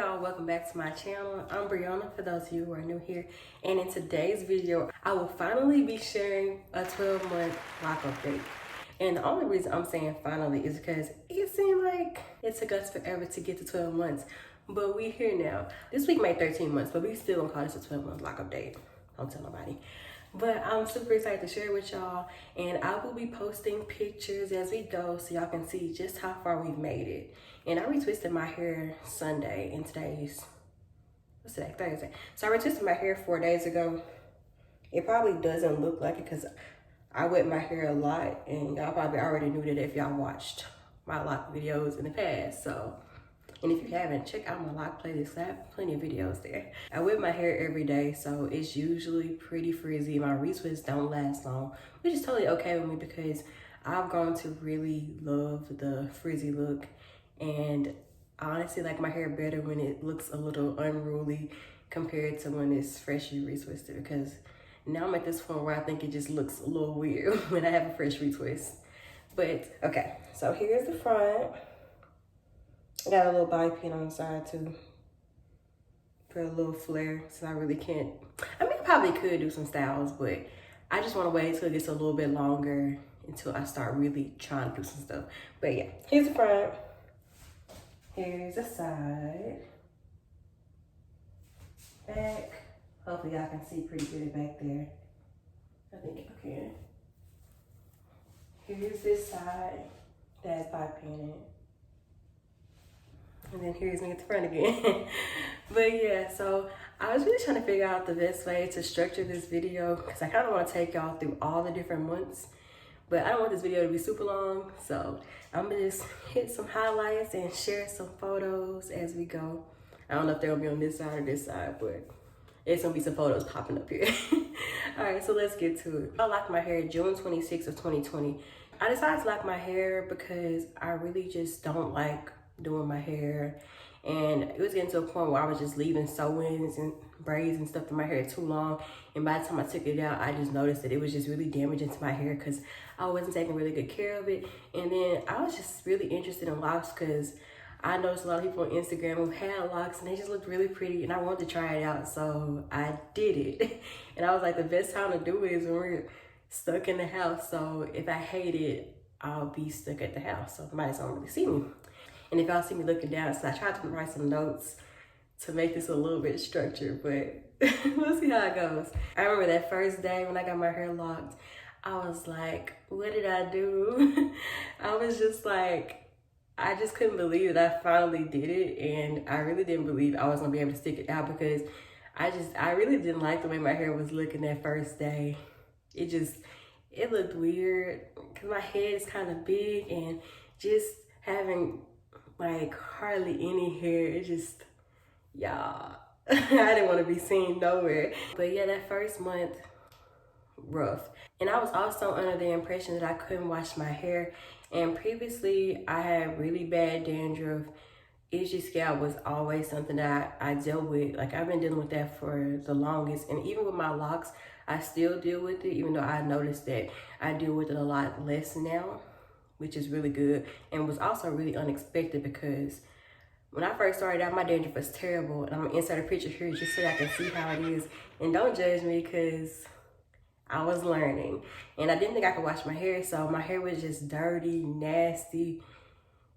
y'all, welcome back to my channel. I'm Brianna for those of you who are new here, and in today's video I will finally be sharing a 12-month loc update. And the only reason I'm saying finally is because it seemed like it took us forever to get to 12 months, but we here now. This week made 13 months, but we still gonna call this a 12-month loc update. Don't tell nobody. But I'm super excited to share with y'all, and I will be posting pictures as we go so y'all can see just how far we've made it. And I retwisted my hair Sunday, and what's today? Thursday. So I retwisted my hair 4 days ago. It probably doesn't look like it because I wet my hair a lot, and y'all probably already knew that if y'all watched my loc videos in the past. So, and if you haven't, check out my loc playlist. I have plenty of videos there. I whip my hair every day, so it's usually pretty frizzy. My retwists don't last long, which is totally okay with me because I've grown to really love the frizzy look. And I honestly like my hair better when it looks a little unruly compared to when it's freshly retwisted, because now I'm at this point where I think it just looks a little weird when I have a fresh retwist. But okay, so here's the front. I got a little bobby pin on the side too for a little flare, so I really can't. I mean, I probably could do some styles, but I just want to wait until it gets a little bit longer until I start really trying to do some stuff. But yeah, here's the front. Here's the side. Back. Hopefully y'all can see pretty good back there. I think y'all can. Here's this side. That's bobby pin. And then here's me at the front again. But yeah, so I was really trying to figure out the best way to structure this video because I kind of want to take y'all through all the different months, but I don't want this video to be super long. So I'm gonna just hit some highlights and share some photos as we go. I don't know if they're gonna be on this side or this side, but it's gonna be some photos popping up here. All right, so let's get to it. I locked my hair June 26th of 2020. I decided to lock my hair because I really just don't like doing my hair, and it was getting to a point where I was just leaving sew-ins and braids and stuff in my hair too long, and by the time I took it out I just noticed that it was just really damaging to my hair because I wasn't taking really good care of it. And then I was just really interested in locks because I noticed a lot of people on Instagram who had locks and they just looked really pretty, and I wanted to try it out, so I did it. And I was like, the best time to do it is when we're stuck in the house, so if I hate it I'll be stuck at the house, so nobody's gonna really see me. And if y'all see me looking down, so I tried to write some notes to make this a little bit structured, but we'll see how it goes. I remember that first day when I got my hair locked, I was like, what did I do? I was just like, I just couldn't believe that I finally did it. And I really didn't believe I was gonna be able to stick it out because I really didn't like the way my hair was looking that first day. It looked weird because my head is kind of big, and just having like hardly any hair, it just, y'all, I didn't want to be seen nowhere. But yeah, that first month, rough. And I was also under the impression that I couldn't wash my hair, and previously I had really bad dandruff. Itchy scalp was always something that I dealt with. Like, I've been dealing with that for the longest, and even with my locks I still deal with it, even though I noticed that I deal with it a lot less now, which is really good, and was also really unexpected because when I first started out, my dandruff was terrible. And I'm gonna insert a picture here just so I can see how it is. And don't judge me because I was learning. And I didn't think I could wash my hair, so my hair was just dirty, nasty.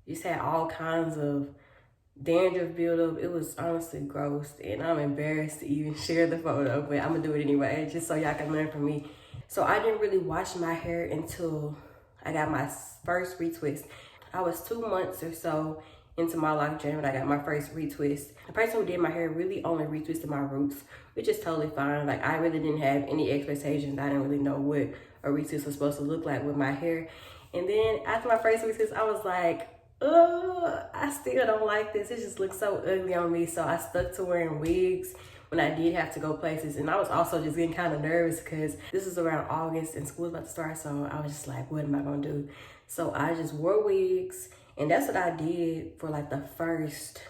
Just had all kinds of dandruff buildup. It was honestly gross, and I'm embarrassed to even share the photo, but I'm gonna do it anyway, just so y'all can learn from me. So I didn't really wash my hair until I got my first retwist. I was 2 months or so into my loc journey when I got my first retwist. The person who did my hair really only retwisted my roots, which is totally fine. Like, I really didn't have any expectations. I didn't really know what a retwist was supposed to look like with my hair. And then after my first retwist, I was like, oh, I still don't like this. It just looks so ugly on me. So I stuck to wearing wigs when I did have to go places. And I was also just getting kind of nervous because this is around August and school's about to start. So I was just like, what am I gonna do? So I just wore wigs, and that's what I did for like the first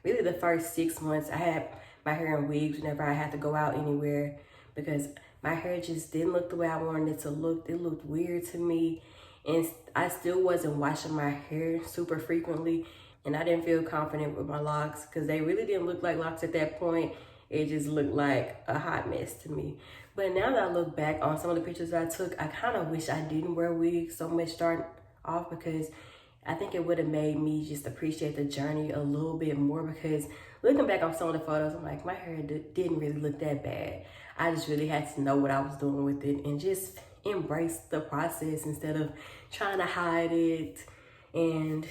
6 months. I had my hair in wigs whenever I had to go out anywhere because my hair just didn't look the way I wanted it to look. It looked weird to me, and I still wasn't washing my hair super frequently. and I didn't feel confident with my locks because they really didn't look like locks at that point. It just looked like a hot mess to me. But now that I look back on some of the pictures I took, I kind of wish I didn't wear wigs so much starting off, because I think it would have made me just appreciate the journey a little bit more, because looking back on some of the photos, I'm like, my hair didn't really look that bad. I just really had to know what I was doing with it and just embrace the process instead of trying to hide it. And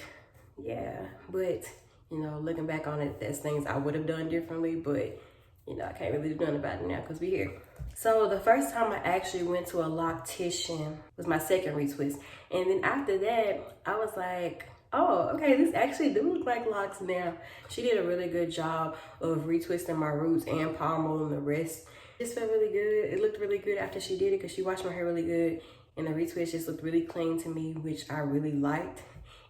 yeah, but you know, looking back on it, there's things I would have done differently, but you know, I can't really do nothing about it now because we're here. So the first time I actually went to a loctician was my second retwist. And then after that, I was like, oh, okay, this actually do look like locks now. She did a really good job of retwisting my roots and palm rolling the rest. It just felt really good. It looked really good after she did it because she washed my hair really good. And the retwist just looked really clean to me, which I really liked.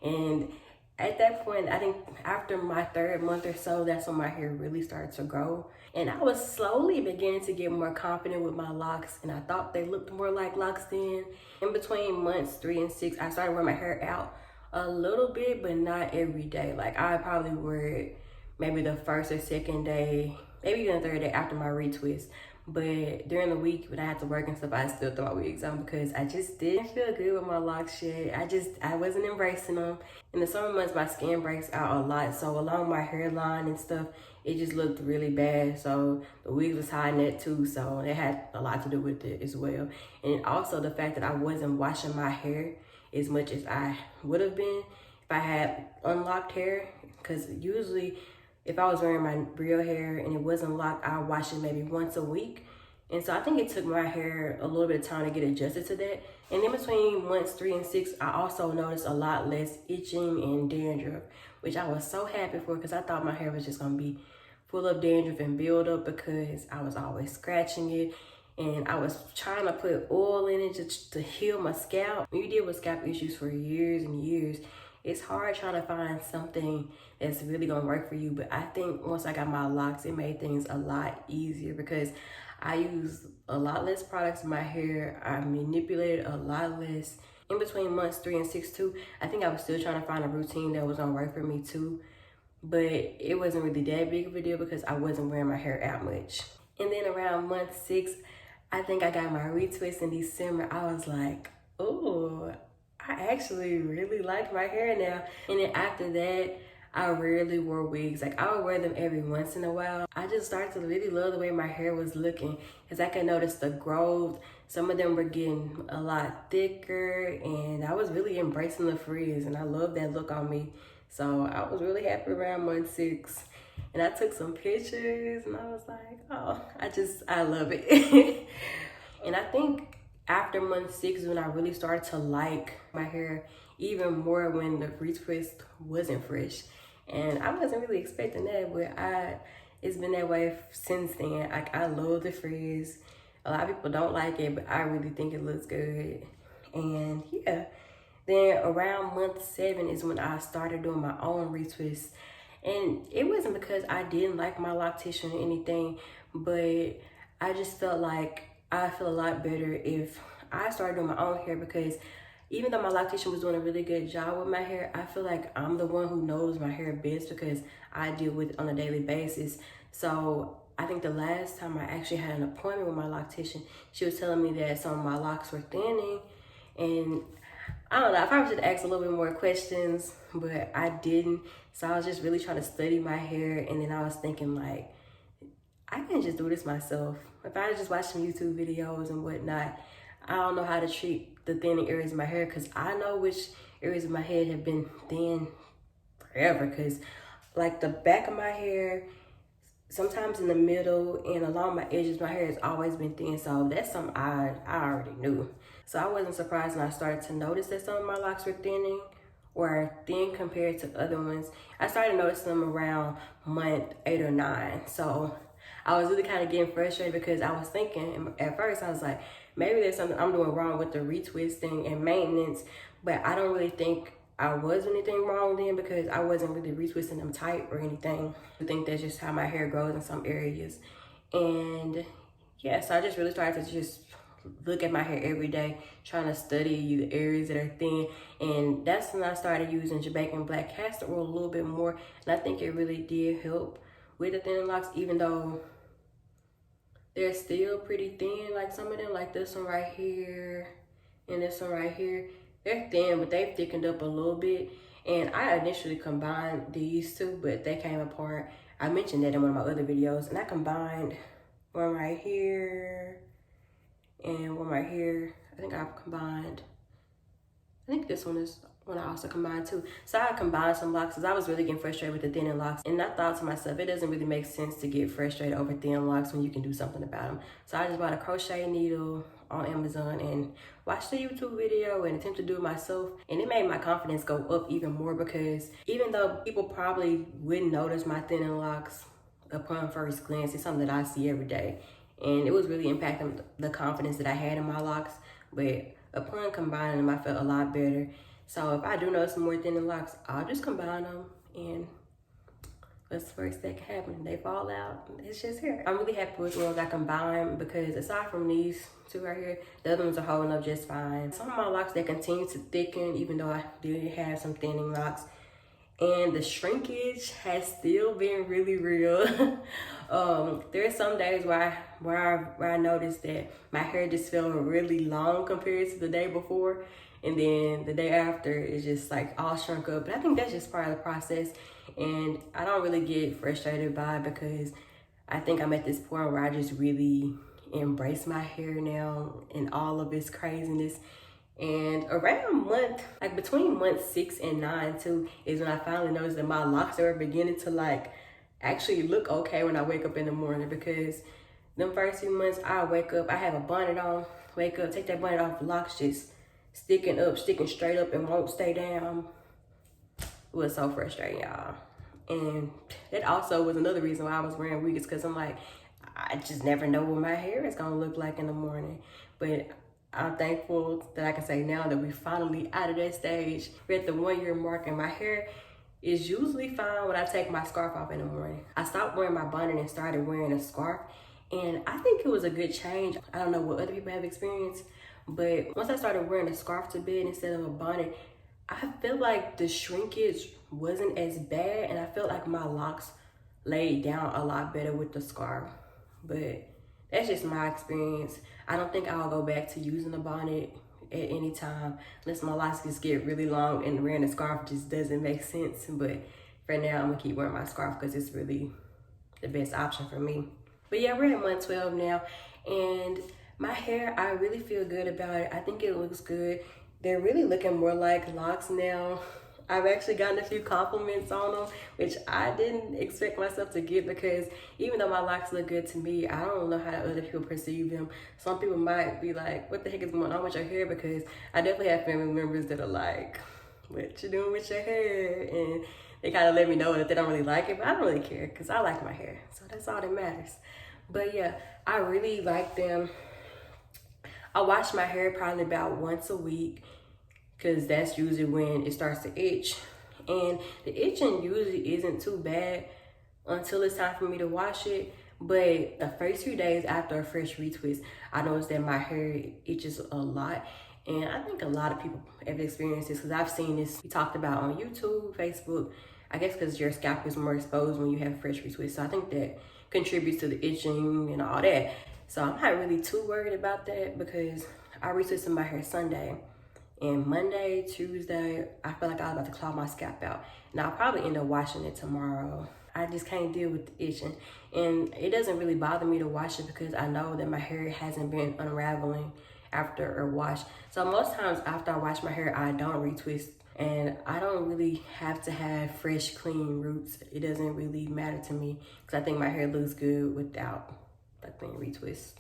And at that point, I think after my third month or so, that's when my hair really started to grow. And I was slowly beginning to get more confident with my locks, and I thought they looked more like locks then. In between months 3 and 6, I started wearing my hair out a little bit, but not every day. Like I probably wear it maybe the first or second day, maybe even the third day after my retwist. But during the week when I had to work and stuff, I still throw my wigs on because I just didn't feel good with my locks yet. I wasn't embracing them. In the summer months, my skin breaks out a lot. So along my hairline and stuff, it just looked really bad. So the wigs was hiding that too. So it had a lot to do with it as well. And also the fact that I wasn't washing my hair as much as I would have been if I had unlocked hair. Because usually if I was wearing my real hair and it wasn't locked, I would wash it maybe once a week. And so I think it took my hair a little bit of time to get adjusted to that. And in between months 3 and 6, I also noticed a lot less itching and dandruff, which I was so happy for because I thought my hair was just gonna be full of dandruff and build up because I was always scratching it. And I was trying to put oil in it just to heal my scalp. When you deal with scalp issues for years and years, it's hard trying to find something that's really gonna work for you. But I think once I got my locks, it made things a lot easier because I used a lot less products in my hair. I manipulated a lot less. In between months 3 and 6 too, I think I was still trying to find a routine that was gonna work for me too. But it wasn't really that big of a deal because I wasn't wearing my hair out much. And then around month 6, I think I got my retwist in December. I was like, oh, I actually really like my hair now. And then after that, I rarely wore wigs. Like I would wear them every once in a while. I just started to really love the way my hair was looking because I could notice the growth. Some of them were getting a lot thicker and I was really embracing the frizz and I love that look on me. So I was really happy around month 6. And I took some pictures and I was like, oh, I love it. And I think after month 6 when I really started to like my hair even more when the retwist wasn't fresh. And I wasn't really expecting that, but it's been that way since then. Like I love the frizz. A lot of people don't like it, but I really think it looks good. And yeah, then around month 7 is when I started doing my own retwist. And it wasn't because I didn't like my loctician or anything, but I just felt like I feel a lot better if I started doing my own hair because even though my loctician was doing a really good job with my hair, I feel like I'm the one who knows my hair best because I deal with it on a daily basis. So I think the last time I actually had an appointment with my loctician, she was telling me that some of my locks were thinning. And I don't know, I probably should ask a little bit more questions, but I didn't. So I was just really trying to study my hair. And then I was thinking like, I can just do this myself. If I just watch some YouTube videos and whatnot, I don't know how to treat the thinning areas of my hair because I know which areas of my head have been thin forever. Because like the back of my hair, sometimes in the middle and along my edges, my hair has always been thin. So that's something I already knew. So I wasn't surprised when I started to notice that some of my locks were thinning or thin compared to other ones. I started noticing them around month 8 or 9. So I was really kind of getting frustrated because I was thinking at first, I was like, maybe there's something I'm doing wrong with the retwisting and maintenance, but I don't really think I was anything wrong then because I wasn't really retwisting them tight or anything. I think that's just how my hair grows in some areas. And yeah, so I just really started to just look at my hair every day, trying to study the areas that are thin. And that's when I started using Jamaican black castor oil a little bit more. And I think it really did help with the thinning locks, even though they're still pretty thin. Like some of them, like this one right here and this one right here, they're thin, but they've thickened up a little bit. And I initially combined these two, but they came apart. I mentioned that in one of my other videos, and I combined one right here and one right here. I think this one is one I also combined too. So I combined some locks because I was really getting frustrated with the thinning locks. And I thought to myself, it doesn't really make sense to get frustrated over thin locks when you can do something about them. So I just bought a crochet needle on Amazon and watched a YouTube video and attempted to do it myself. And it made my confidence go up even more, because even though people probably wouldn't notice my thinning locks upon first glance, it's something that I see every day. And it was really impacting the confidence that I had in my locks. But upon combining them, I felt a lot better. So if I do notice some more thinning locks, I'll just combine them, and what's the worst that can happen? They fall out. It's just hair. I'm really happy with the ones I combined, because aside from these two right here, the other ones are holding up just fine. Some of my locks, they continue to thicken, even though I did have some thinning locks. And the shrinkage has still been really real. There's some days where I noticed that my hair just felt really long compared to the day before. And then the day after, it's just like all shrunk up. But I think that's just part of the process. And I don't really get frustrated by it, because I think I'm at this point where I just really embrace my hair now and all of its craziness. And around like between month 6 and 9 too, is when I finally noticed that my locks are beginning to like actually look okay when I wake up in the morning. Because them first few months, I wake up, I have a bonnet on, wake up, take that bonnet off, locks just sticking straight up and won't stay down. It was so frustrating, y'all. And that also was another reason why I was wearing wigs, because I'm like, I just never know what my hair is gonna look like in the morning. But I'm thankful that I can say now that we're finally out of that stage. We're at the 1 year mark, and my hair is usually fine when I take my scarf off in the morning. I stopped wearing my bonnet and started wearing a scarf, and I think it was a good change. I don't know what other people have experienced, but once I started wearing a scarf to bed instead of a bonnet, I feel like the shrinkage wasn't as bad, and I felt like my locks laid down a lot better with the scarf. But that's just my experience. I don't think I'll go back to using a bonnet at any time, unless my locks just get really long and wearing a scarf just doesn't make sense. But for now, I'm gonna keep wearing my scarf because it's really the best option for me. But yeah, we're at month 12 now, and my hair, I really feel good about it. I think it looks good. They're really looking more like locks now. I've actually gotten a few compliments on them, which I didn't expect myself to get, because even though my locks look good to me, I don't know how other people perceive them. Some people might be like, what the heck is going on with your hair? Because I definitely have family members that are like, what you doing with your hair? And they kind of let me know that they don't really like it, but I don't really care, because I like my hair. So that's all that matters. But yeah, I really like them. I wash my hair probably about once a week, because that's usually when it starts to itch. And the itching usually isn't too bad until it's time for me to wash it. But the first few days after a fresh retwist, I noticed that my hair itches a lot. And I think a lot of people have experienced this, because I've seen this talked about on YouTube, Facebook. I guess because your scalp is more exposed when you have fresh retwist. So I think that contributes to the itching and all that. So I'm not really too worried about that, because I retwisted my hair Sunday. And Monday, Tuesday, I felt like I was about to claw my scalp out. And I'll probably end up washing it tomorrow. I just can't deal with the itching. And it doesn't really bother me to wash it, because I know that my hair hasn't been unraveling after a wash. So most times after I wash my hair, I don't retwist. And I don't really have to have fresh, clean roots. It doesn't really matter to me, because I think my hair looks good without a clean retwist.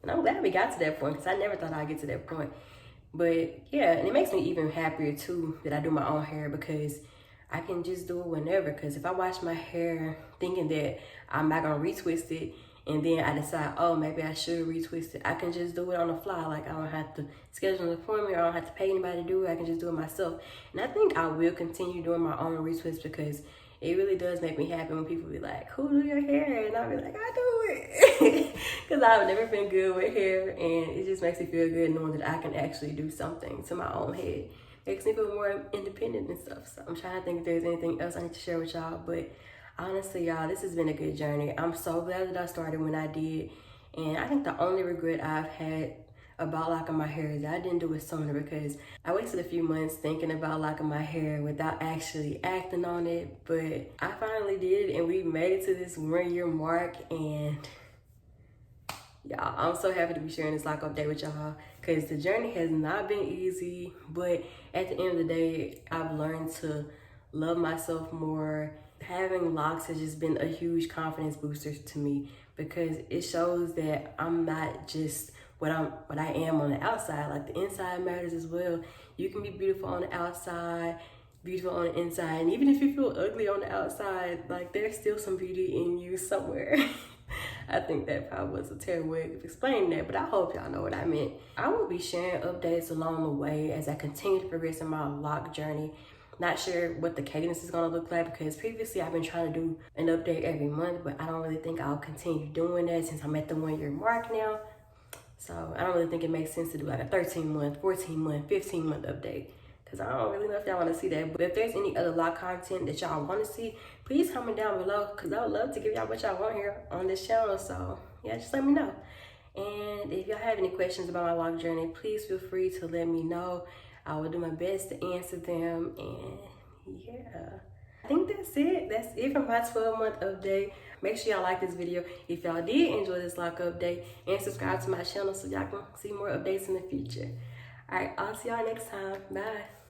And I'm glad we got to that point, because I never thought I'd get to that point. But yeah, and it makes me even happier too that I do my own hair, because I can just do it whenever. Because if I wash my hair thinking that I'm not gonna retwist it, and then I decide, oh, maybe I should retwist it, I can just do it on the fly. Like, I don't have to schedule an appointment, or I don't have to pay anybody to do it. I can just do it myself. And I think I will continue doing my own retwist, because it really does make me happy when people be like, who do your hair? And I'll be like, I do it. Because I've never been good with hair, and it just makes me feel good knowing that I can actually do something to my own head. Makes me feel more independent and stuff. So I'm trying to think if there's anything else I need to share with y'all. But honestly, y'all, this has been a good journey. I'm so glad that I started when I did. And I think the only regret I've had about locking my hair is that I didn't do it sooner, because I wasted a few months thinking about locking my hair without actually acting on it. But I finally did, and we made it to this 1 year mark. And y'all, I'm so happy to be sharing this lock update with y'all, because the journey has not been easy, but at the end of the day, I've learned to love myself more. Having locks has just been a huge confidence booster to me, because it shows that I'm not just what I am on the outside. Like, the inside matters as well. You can be beautiful on the outside, beautiful on the inside, and even if you feel ugly on the outside, like, there's still some beauty in you somewhere. I think that probably was a terrible way of explaining that, but I hope y'all know what I meant. I will be sharing updates along the way as I continue to progress in my lock journey. Not sure what the cadence is gonna look like, because previously I've been trying to do an update every month, but I don't really think I'll continue doing that since I'm at the 1 year mark now. So I don't really think it makes sense to do like a 13-month, 14-month, 15-month update, because I don't really know if y'all want to see that. But if there's any other lock content that y'all want to see, please comment down below, because I would love to give y'all what y'all want here on this channel. So yeah, just let me know. And if y'all have any questions about my lock journey, please feel free to let me know. I will do my best to answer them. And yeah, I think that's it. That's it for my 12-month update. Make sure y'all like this video if y'all did enjoy this lock update, and subscribe to my channel so y'all can see more updates in the future. All right, I'll see y'all next time. Bye.